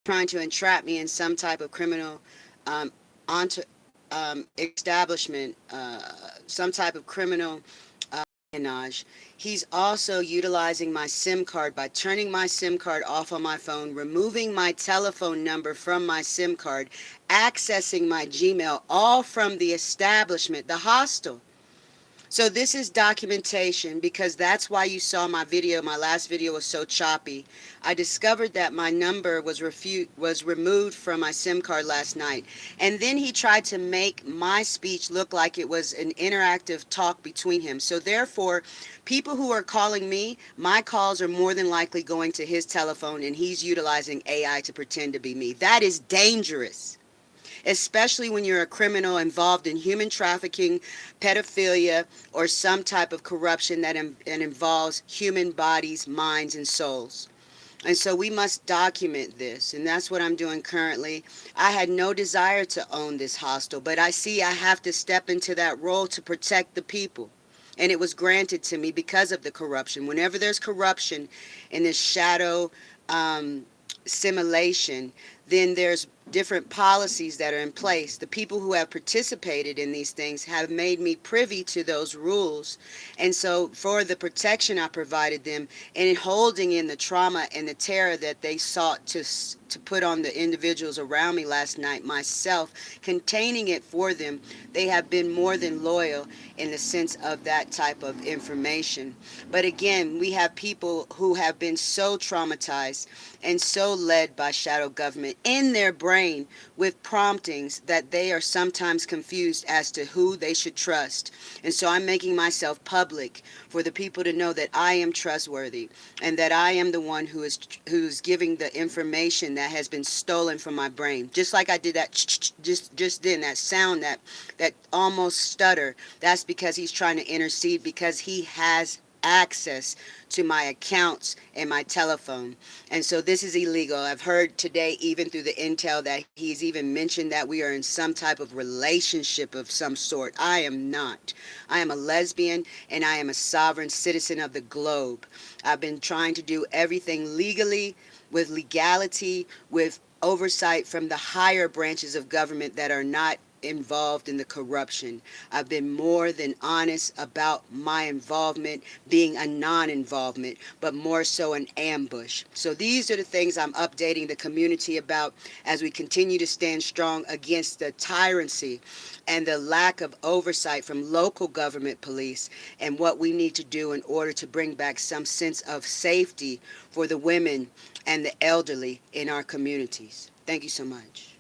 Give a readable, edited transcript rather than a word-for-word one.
trying to entrap me in some type of criminal um, onto establishment, some type of criminal espionage. He's also utilizing my SIM card by turning my SIM card off on my phone, removing my telephone number from my SIM card, accessing my Gmail, all from the establishment, the hostel. So this is documentation because that's why you saw my video. My last video was so choppy. I discovered that my number was removed from my SIM card last night. And then he tried to make my speech look like it was an interactive talk between him. So therefore, people who are calling me, my calls are more than likely going to his telephone and he's utilizing AI to pretend to be me. That is dangerous, especially when you're a criminal involved in human trafficking, pedophilia, or some type of corruption that involves human bodies, minds, and souls. And so we must document this, and that's what I'm doing currently. I had no desire to own this hostel, but I see I have to step into that role to protect the people. And it was granted to me because of the corruption. Whenever there's corruption in this shadow um, simulation, then there's different policies that are in place. The people who have participated in these things have made me privy to those rules. And so for the protection I provided them and holding in the trauma and the terror that they sought to put on the individuals around me last night, myself, containing it for them, they have been more than loyal in the sense of that type of information. But again, we have people who have been so traumatized and so led by shadow government in their brain with promptings that they are sometimes confused as to who they should trust. And so I'm making myself public for the people to know that I am trustworthy and that I am the one who's giving the information that has been stolen from my brain. Just like I did that just then, that sound, that almost stutter. That's because he's trying to intercede because he has access to my accounts and my telephone. And so this is illegal. I've heard today, even through the intel, that he's even mentioned that we are in some type of relationship of some sort. I am not. I am a lesbian and I am a sovereign citizen of the globe. I've been trying to do everything legally, with legality, with oversight from the higher branches of government that are not involved in the corruption. I've been more than honest about my involvement being a non-involvement, but more so an ambush. So these are the things I'm updating the community about as we continue to stand strong against the tyranny and the lack of oversight from local government police, and what we need to do in order to bring back some sense of safety for the women and the elderly in our communities. Thank you so much.